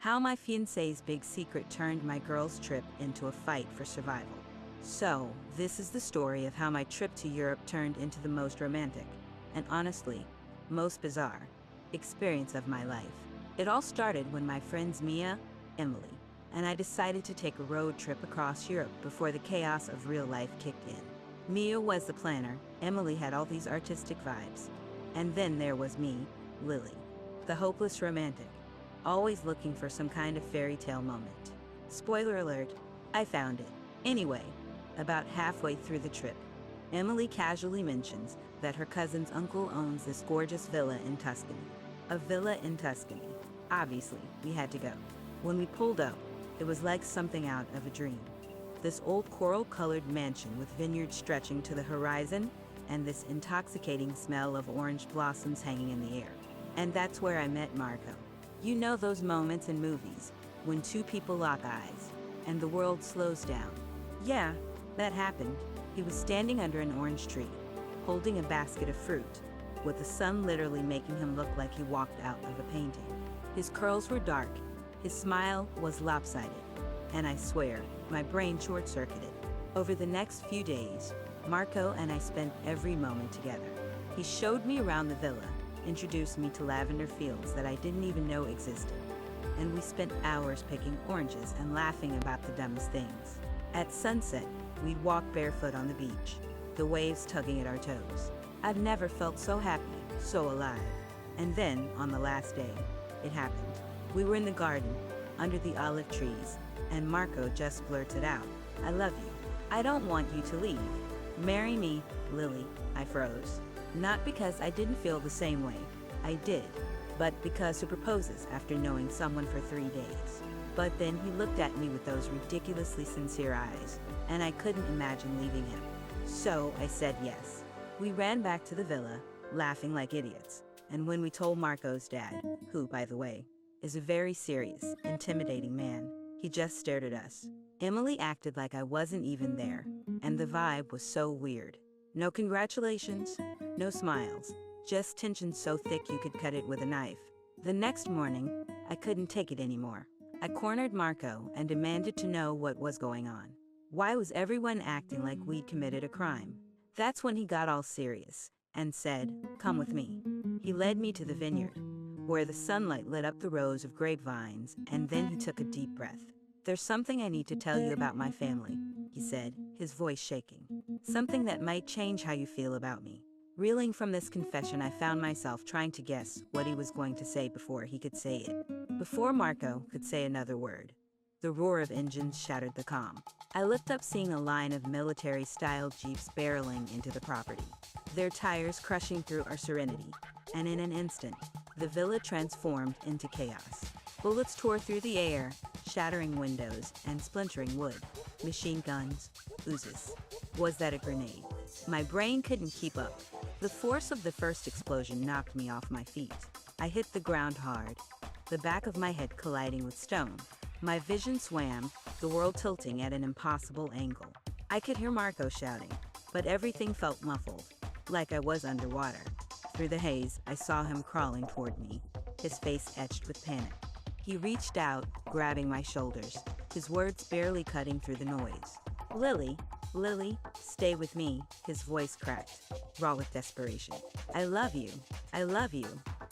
How my fiancé's big secret turned my girls' trip into a fight for survival. So, this is the story of how my trip to Europe turned into the most romantic, and honestly, most bizarre, experience of my life. It all started when my friends Mia, Emily, and I decided to take a road trip across Europe before the chaos of real life kicked in. Mia was the planner, Emily had all these artistic vibes, and then there was me, Lily, the hopeless romantic, always looking for some kind of fairy tale moment. Spoiler alert, I found it. Anyway, about halfway through the trip, Emily casually mentions that her cousin's uncle owns this gorgeous villa in Tuscany. A villa in Tuscany. Obviously, we had to go. When we pulled up, it was like something out of a dream. This old coral-colored mansion with vineyards stretching to the horizon and this intoxicating smell of orange blossoms hanging in the air. And that's where I met Marco. You know those moments in movies when two people lock eyes and the world slows down. Yeah, that happened. He was standing under an orange tree, holding a basket of fruit, with the sun literally making him look like he walked out of a painting. His curls were dark, his smile was lopsided, and I swear, my brain short-circuited. Over the next few days, Marco and I spent every moment together. He showed me around the villa, introduced me to lavender fields that I didn't even know existed, and we spent hours picking oranges and laughing about the dumbest things. At sunset, we'd walk barefoot on the beach, the waves tugging at our toes. I've never felt so happy, so alive. And then, on the last day, it happened. We were in the garden, under the olive trees, and Marco just blurted out, "I love you. I don't want you to leave. Marry me, Lily." I froze. Not because I didn't feel the same way. I did. But because who proposes after knowing someone for 3 days? But then he looked at me with those ridiculously sincere eyes, and I couldn't imagine leaving him. So I said yes. We ran back to the villa, laughing like idiots. And when we told Marco's dad, who, by the way, is a very serious, intimidating man, he just stared at us. Emily acted like I wasn't even there, and the vibe was so weird. No congratulations, no smiles, just tension so thick you could cut it with a knife. The next morning, I couldn't take it anymore. I cornered Marco and demanded to know what was going on. Why was everyone acting like we'd committed a crime? That's when he got all serious and said, "Come with me." He led me to the vineyard, where the sunlight lit up the rows of grapevines, and then he took a deep breath. "There's something I need to tell you about my family," he said, his voice shaking. "Something that might change how you feel about me." Reeling from this confession, I found myself trying to guess what he was going to say before he could say it. Before Marco could say another word, the roar of engines shattered the calm. I looked up, seeing a line of military-style jeeps barreling into the property, their tires crushing through our serenity, and in an instant, the villa transformed into chaos. Bullets tore through the air, shattering windows and splintering wood. Machine guns, oozes. Was that a grenade? My brain couldn't keep up. The force of the first explosion knocked me off my feet. I hit the ground hard, the back of my head colliding with stone. My vision swam, the world tilting at an impossible angle. I could hear Marco shouting, but everything felt muffled, like I was underwater. Through the haze, I saw him crawling toward me, his face etched with panic. He reached out, grabbing my shoulders, his words barely cutting through the noise. "Lily, Lily, stay with me," his voice cracked, raw with desperation. "I love you,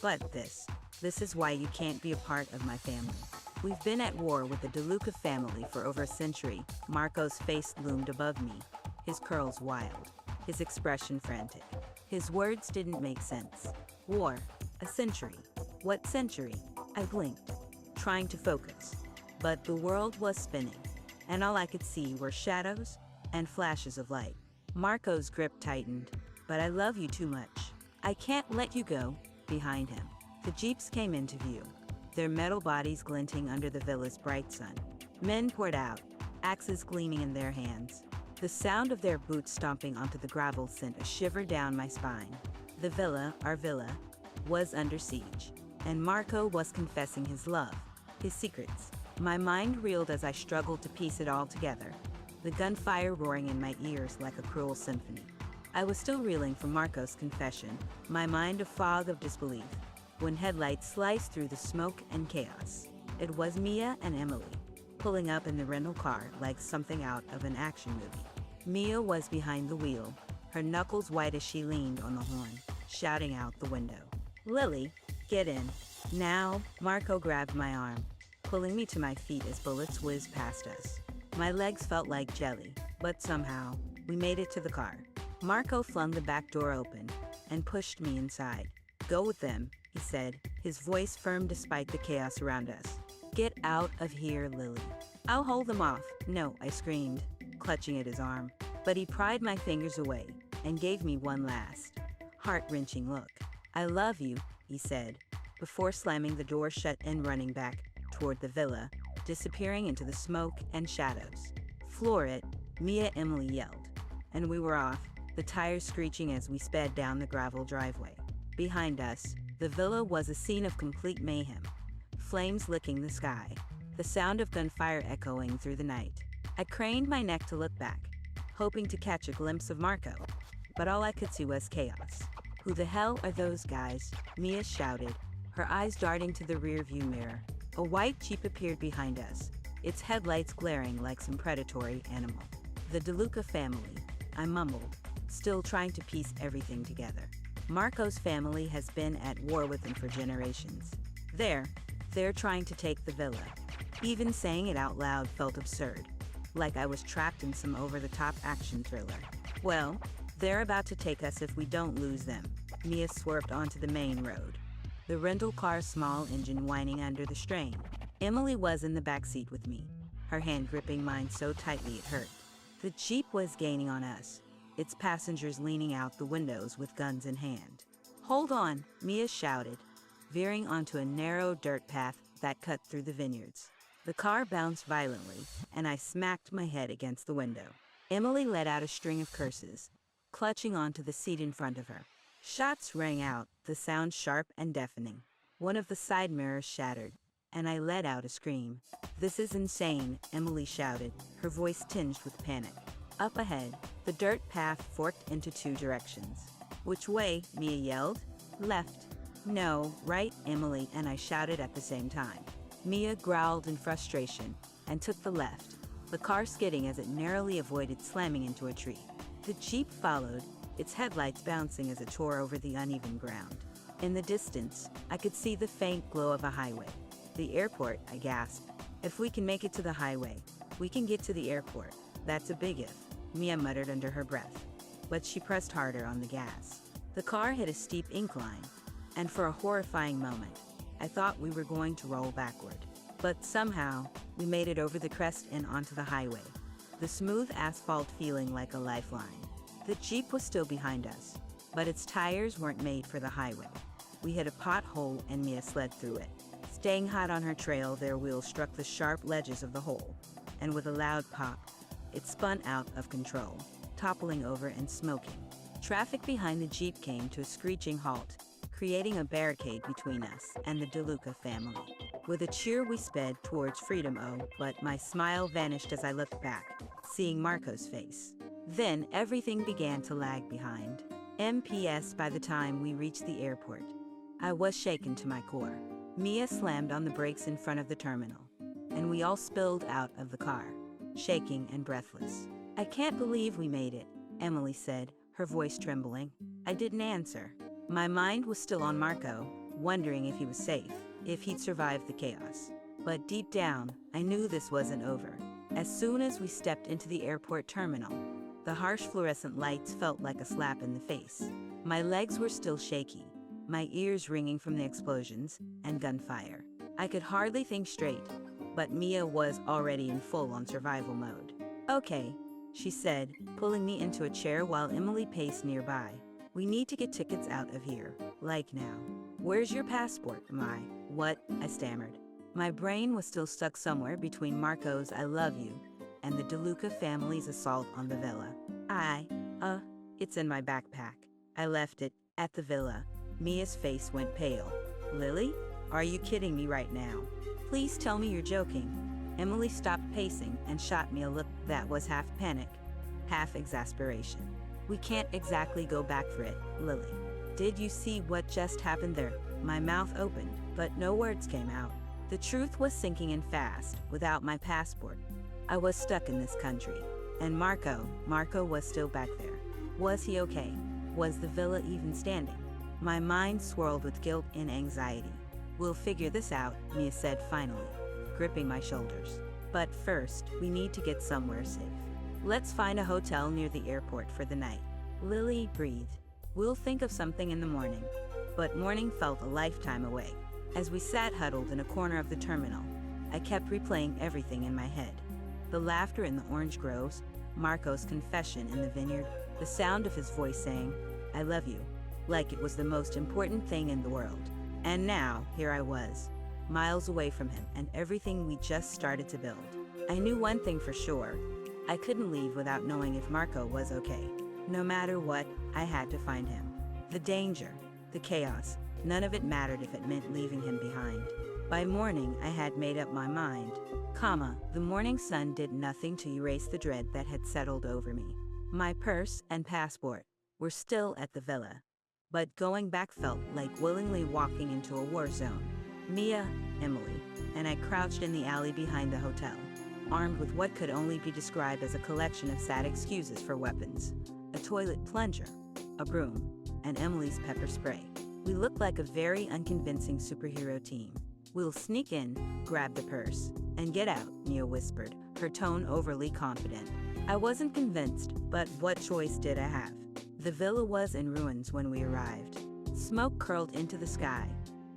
but this is why you can't be a part of my family. We've been at war with the DeLuca family for over a century." Marco's face loomed above me, his curls wild, his expression frantic. His words didn't make sense. War, a century. What century? I blinked, trying to focus. But the world was spinning, and all I could see were shadows and flashes of light. Marco's grip tightened. "But I love you too much. I can't let you go." Behind him, the jeeps came into view, their metal bodies glinting under the villa's bright sun. Men poured out, axes gleaming in their hands. The sound of their boots stomping onto the gravel sent a shiver down my spine. The villa, our villa, was under siege, and Marco was confessing his love, his secrets. My mind reeled as I struggled to piece it all together, the gunfire roaring in my ears like a cruel symphony. I was still reeling from Marco's confession, my mind a fog of disbelief, when headlights sliced through the smoke and chaos. It was Mia and Emily, pulling up in the rental car like something out of an action movie. Mia was behind the wheel, her knuckles white as she leaned on the horn, shouting out the window. "Lily, get in." Now, Marco grabbed my arm, pulling me to my feet as bullets whizzed past us. My legs felt like jelly, but somehow, we made it to the car. Marco flung the back door open and pushed me inside. "Go with them," he said, his voice firm despite the chaos around us. "Get out of here, Lily." "I'll hold them off." "No," I screamed, clutching at his arm. But he pried my fingers away and gave me one last, heart-wrenching look. "I love you," he said, before slamming the door shut and running back toward the villa, disappearing into the smoke and shadows. "Floor it," Mia Emily yelled, and we were off, the tires screeching as we sped down the gravel driveway. Behind us, the villa was a scene of complete mayhem, flames licking the sky, the sound of gunfire echoing through the night. I craned my neck to look back, hoping to catch a glimpse of Marco, but all I could see was chaos. "Who the hell are those guys?" Mia shouted, her eyes darting to the rearview mirror. A white Jeep appeared behind us, its headlights glaring like some predatory animal. "The DeLuca family," I mumbled, still trying to piece everything together. "Marco's family has been at war with them for generations. They're trying to take the villa." Even saying it out loud felt absurd, like I was trapped in some over-the-top action thriller. "Well, they're about to take us if we don't lose them." Mia swerved onto the main road, the rental car's small engine whining under the strain. Emily was in the back seat with me, her hand gripping mine so tightly it hurt. The Jeep was gaining on us, its passengers leaning out the windows with guns in hand. "Hold on," Mia shouted, veering onto a narrow dirt path that cut through the vineyards. The car bounced violently, and I smacked my head against the window. Emily let out a string of curses, clutching onto the seat in front of her. Shots rang out, the sound sharp and deafening. One of the side mirrors shattered, and I let out a scream. "This is insane," Emily shouted, her voice tinged with panic. Up ahead, the dirt path forked into two directions. "Which way?" Mia yelled. "Left." "No, right," Emily and I shouted at the same time. Mia growled in frustration and took the left, the car skidding as it narrowly avoided slamming into a tree. The Jeep followed, its headlights bouncing as it tore over the uneven ground. In the distance, I could see the faint glow of a highway. "The airport," I gasped. "If we can make it to the highway, we can get to the airport. That's a big if," Mia muttered under her breath, but she pressed harder on the gas. The car hit a steep incline, and for a horrifying moment, I thought we were going to roll backward. But somehow, we made it over the crest and onto the highway, the smooth asphalt feeling like a lifeline. The Jeep was still behind us, but its tires weren't made for the highway. We hit a pothole and Mia slid through it. Staying hot on her trail, their wheels struck the sharp ledges of the hole, and with a loud pop, it spun out of control, toppling over and smoking. Traffic behind the Jeep came to a screeching halt, creating a barricade between us and the DeLuca family. With a cheer we sped towards freedom, but my smile vanished as I looked back, seeing Marco's face. Then everything began to lag behind. MPS by the time we reached the airport. I was shaken to my core. Mia slammed on the brakes in front of the terminal, and we all spilled out of the car, shaking and breathless. "I can't believe we made it," Emily said, her voice trembling. I didn't answer. My mind was still on Marco, wondering if he was safe, if he'd survived the chaos. But deep down, I knew this wasn't over. As soon as we stepped into the airport terminal, the harsh fluorescent lights felt like a slap in the face. My legs were still shaky, my ears ringing from the explosions and gunfire. I could hardly think straight, but Mia was already in full-on survival mode. "Okay," she said, pulling me into a chair while Emily paced nearby. "We need to get tickets out of here, like now." "Where's your passport?" What? I stammered. My brain was still stuck somewhere between Marco's "I love you" and the DeLuca family's assault on the villa. It's in my backpack." I left it at the villa. Mia's face went pale. "Lily? Are you kidding me right now? Please tell me you're joking." Emily stopped pacing and shot me a look that was half panic, half exasperation. "We can't exactly go back for it, Lily. Did you see what just happened there?" My mouth opened, but no words came out. The truth was sinking in fast. Without my passport, I was stuck in this country. And Marco was still back there. Was he okay? Was the villa even standing? My mind swirled with guilt and anxiety. We'll figure this out, Mia said finally, gripping my shoulders. But first, we need to get somewhere safe. Let's find a hotel near the airport for the night. Lily breathed. We'll think of something in the morning. But morning felt a lifetime away. As we sat huddled in a corner of the terminal, I kept replaying everything in my head. The laughter in the orange groves, Marco's confession in the vineyard, the sound of his voice saying, "I love you," like it was the most important thing in the world. And now, here I was, miles away from him and everything we just started to build. I knew one thing for sure. I couldn't leave without knowing if Marco was okay. No matter what, I had to find him. The danger, the chaos, none of it mattered if it meant leaving him behind. By morning, I had made up my mind. The morning sun did nothing to erase the dread that had settled over me. My purse and passport were still at the villa, but going back felt like willingly walking into a war zone. Mia, Emily, and I crouched in the alley behind the hotel, armed with what could only be described as a collection of sad excuses for weapons. A toilet plunger, a broom, and Emily's pepper spray. We looked like a very unconvincing superhero team. We'll sneak in, grab the purse, and get out, Mia whispered, her tone overly confident. I wasn't convinced, but what choice did I have? The villa was in ruins when we arrived. Smoke curled into the sky,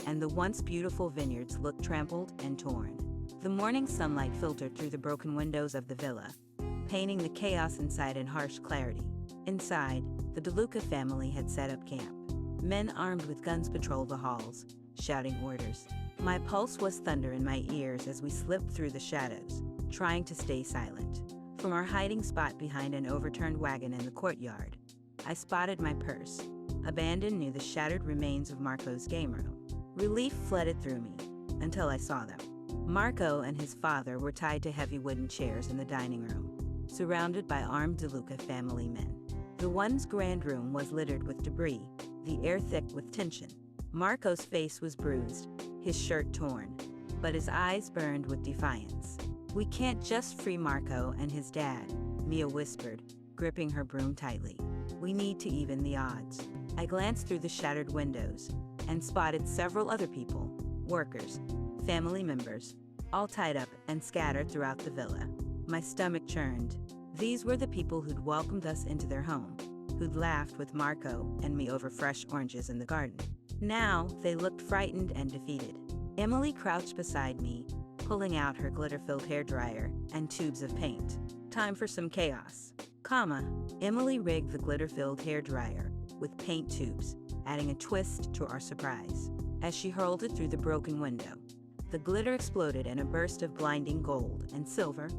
and the once beautiful vineyards looked trampled and torn. The morning sunlight filtered through the broken windows of the villa, painting the chaos inside in harsh clarity. Inside, the DeLuca family had set up camp. Men armed with guns patrolled the halls, shouting orders. My pulse was thunder in my ears as we slipped through the shadows, trying to stay silent. From our hiding spot behind an overturned wagon in the courtyard, I spotted my purse, abandoned near the shattered remains of Marco's game room. Relief flooded through me, until I saw them. Marco and his father were tied to heavy wooden chairs in the dining room, surrounded by armed DeLuca family men. The one's grand room was littered with debris, the air thick with tension. Marco's face was bruised, his shirt torn, but his eyes burned with defiance. We can't just free Marco and his dad, Mia whispered, gripping her broom tightly. We need to even the odds. I glanced through the shattered windows and spotted several other people, workers, family members, all tied up and scattered throughout the villa. My stomach churned. These were the people who'd welcomed us into their home, who'd laughed with Marco and me over fresh oranges in the garden. Now, they looked frightened and defeated. Emily crouched beside me, pulling out her glitter-filled hairdryer and tubes of paint. Time for some chaos. Emily rigged the glitter-filled hairdryer with paint tubes, adding a twist to our surprise. As she hurled it through the broken window, the glitter exploded in a burst of blinding gold and silver,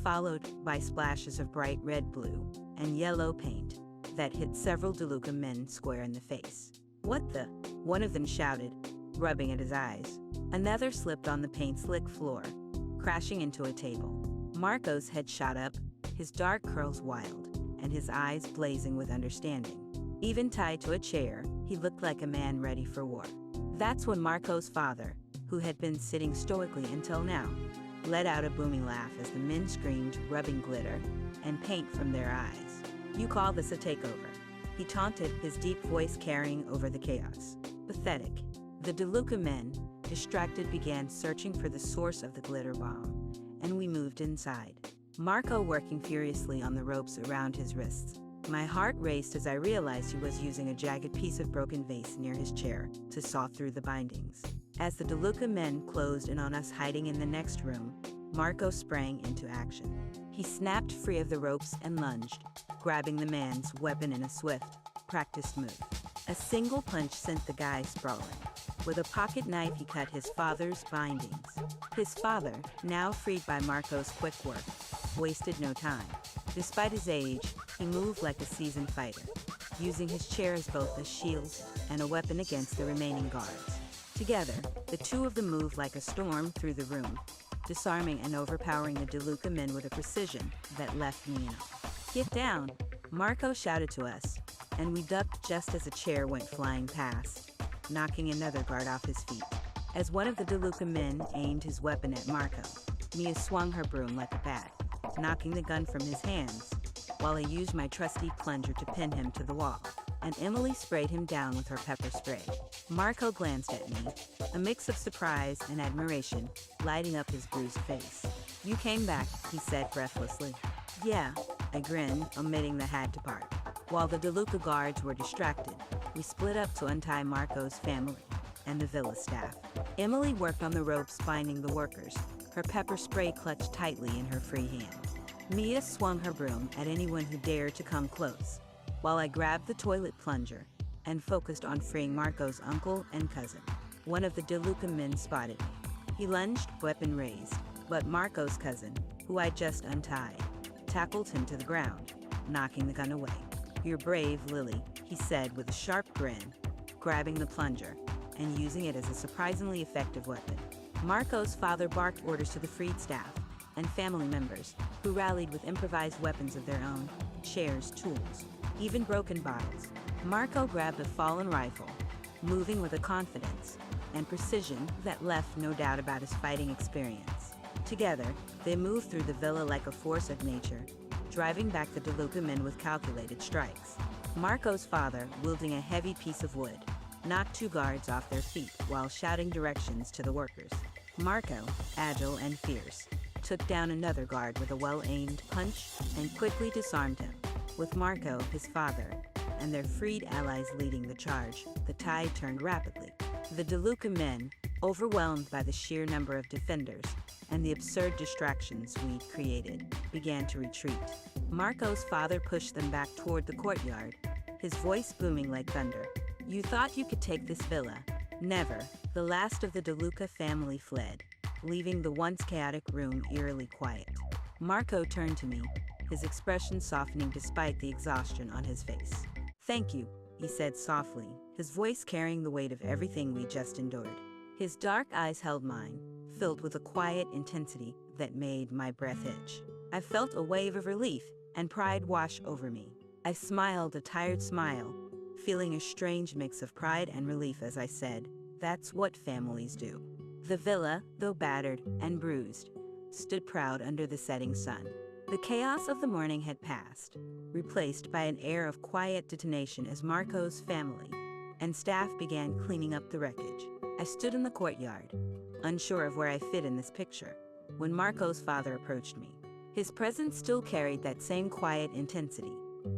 followed by splashes of bright red, blue, and yellow paint that hit several DeLuca men square in the face. "What the?" one of them shouted, rubbing at his eyes. Another slipped on the paint-slick floor, crashing into a table. Marco's head shot up, his dark curls wild, and his eyes blazing with understanding. Even tied to a chair, he looked like a man ready for war. That's when Marco's father, who had been sitting stoically until now, let out a booming laugh as the men screamed, rubbing glitter and paint from their eyes. "You call this a takeover?" He taunted, his deep voice carrying over the chaos. Pathetic. The DeLuca men, distracted, began searching for the source of the glitter bomb, and we moved inside. Marco working furiously on the ropes around his wrists. My heart raced as I realized he was using a jagged piece of broken vase near his chair to saw through the bindings. As the DeLuca men closed in on us hiding in the next room, Marco sprang into action. He snapped free of the ropes and lunged, grabbing the man's weapon in a swift, practiced move. A single punch sent the guy sprawling. With a pocket knife, he cut his father's bindings. His father, now freed by Marco's quick work, wasted no time. Despite his age, he moved like a seasoned fighter, using his chair as both a shield and a weapon against the remaining guards. Together, the two of them moved like a storm through the room, disarming and overpowering the DeLuca men with a precision that left me in awe. "Get down!" Marco shouted to us, and we ducked just as a chair went flying past, knocking another guard off his feet. As one of the DeLuca men aimed his weapon at Marco, Mia swung her broom like a bat, knocking the gun from his hands, while I used my trusty plunger to pin him to the wall, and Emily sprayed him down with her pepper spray. Marco glanced at me, a mix of surprise and admiration lighting up his bruised face. "You came back," he said breathlessly. "Yeah," I grinned, omitting the had to part. While the DeLuca guards were distracted, we split up to untie Marco's family and the villa staff. Emily worked on the ropes binding the workers, her pepper spray clutched tightly in her free hand. Mia swung her broom at anyone who dared to come close, while I grabbed the toilet plunger and focused on freeing Marco's uncle and cousin. One of the DeLuca men spotted me. He lunged, weapon raised, but Marco's cousin, who I just untied, tackled him to the ground, knocking the gun away. "You're brave, Lily," he said with a sharp grin, grabbing the plunger and using it as a surprisingly effective weapon. Marco's father barked orders to the freed staff and family members, who rallied with improvised weapons of their own, chairs, tools, even broken bottles. Marco grabbed a fallen rifle, moving with a confidence and precision that left no doubt about his fighting experience. Together, they moved through the villa like a force of nature, driving back the DeLuca men with calculated strikes. Marco's father, wielding a heavy piece of wood, knocked two guards off their feet while shouting directions to the workers. Marco, agile and fierce, took down another guard with a well-aimed punch and quickly disarmed him. With Marco, his father, and their freed allies leading the charge, the tide turned rapidly. The DeLuca men, overwhelmed by the sheer number of defenders and the absurd distractions we'd created, began to retreat. Marco's father pushed them back toward the courtyard, his voice booming like thunder. "You thought you could take this villa? Never." The last of the DeLuca family fled, leaving the once chaotic room eerily quiet. Marco turned to me, his expression softening despite the exhaustion on his face. "Thank you," he said softly, his voice carrying the weight of everything we just endured. His dark eyes held mine, filled with a quiet intensity that made my breath hitch. I felt a wave of relief and pride wash over me. I smiled a tired smile, feeling a strange mix of pride and relief as I said, "That's what families do." The villa, though battered and bruised, stood proud under the setting sun. The chaos of the morning had passed, replaced by an air of quiet detonation as Marco's family and staff began cleaning up the wreckage. I stood in the courtyard, unsure of where I fit in this picture, when Marco's father approached me. His presence still carried that same quiet intensity,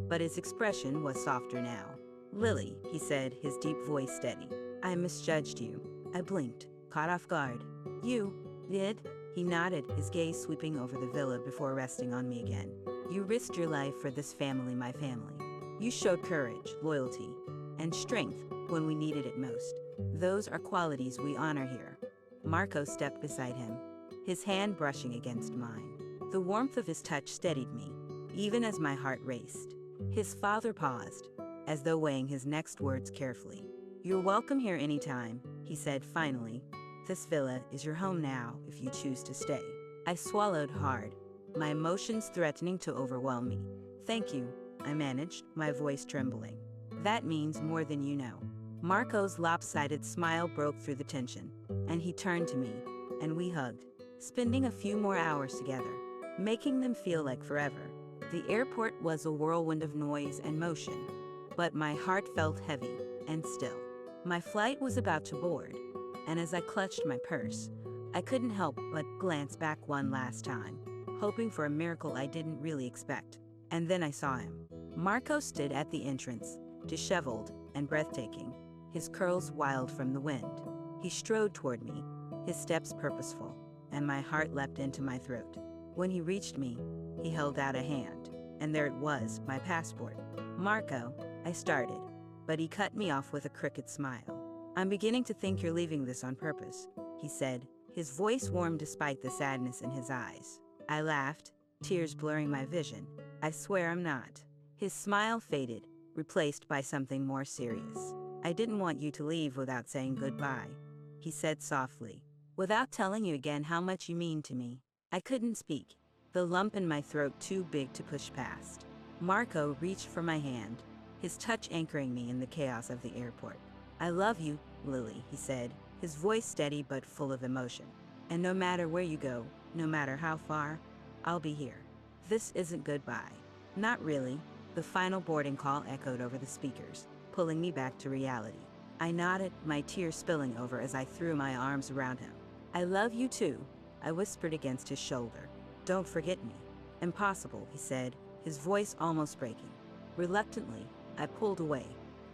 but his expression was softer now. "Lily," he said, his deep voice steady, "I misjudged you." I blinked, caught off guard. "You did?" He nodded, his gaze sweeping over the villa before resting on me again. "You risked your life for this family, my family. You showed courage, loyalty, and strength when we needed it most. Those are qualities we honor here." Marco stepped beside him, his hand brushing against mine. The warmth of his touch steadied me, even as my heart raced. His father paused, as though weighing his next words carefully. "You're welcome here anytime," he said finally. "This villa is your home now if you choose to stay." I swallowed hard, my emotions threatening to overwhelm me. "Thank you," I managed, my voice trembling. "That means more than you know." Marco's lopsided smile broke through the tension, and he turned to me, and we hugged, spending a few more hours together, making them feel like forever. The airport was a whirlwind of noise and motion, but my heart felt heavy and still. My flight was about to board, and as I clutched my purse, I couldn't help but glance back one last time, hoping for a miracle I didn't really expect. And then I saw him. Marco stood at the entrance, disheveled and breathtaking, his curls wild from the wind. He strode toward me, his steps purposeful, and my heart leapt into my throat. When he reached me, he held out a hand, and there it was, my passport. "Marco," I started, but he cut me off with a crooked smile. "I'm beginning to think you're leaving this on purpose," he said, his voice warm despite the sadness in his eyes. I laughed, tears blurring my vision. "I swear I'm not." His smile faded, replaced by something more serious. "I didn't want you to leave without saying goodbye," he said softly, "without telling you again how much you mean to me." I couldn't speak, the lump in my throat too big to push past. Marco reached for my hand, his touch anchoring me in the chaos of the airport. "I love you, Lily," he said, his voice steady but full of emotion. And no matter where you go, no matter how far, I'll be here. This isn't goodbye. Not really. The final boarding call echoed over the speakers, pulling me back to reality. I nodded, my tears spilling over as I threw my arms around him. I love you too, I whispered against his shoulder. Don't forget me. Impossible, he said, his voice almost breaking. Reluctantly, I pulled away,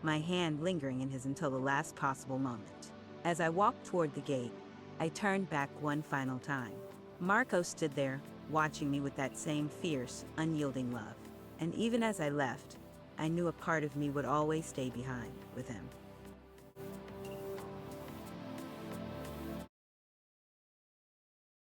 my hand lingering in his until the last possible moment. As I walked toward the gate, I turned back one final time. Marco stood there, watching me with that same fierce, unyielding love. And even as I left, I knew a part of me would always stay behind with him.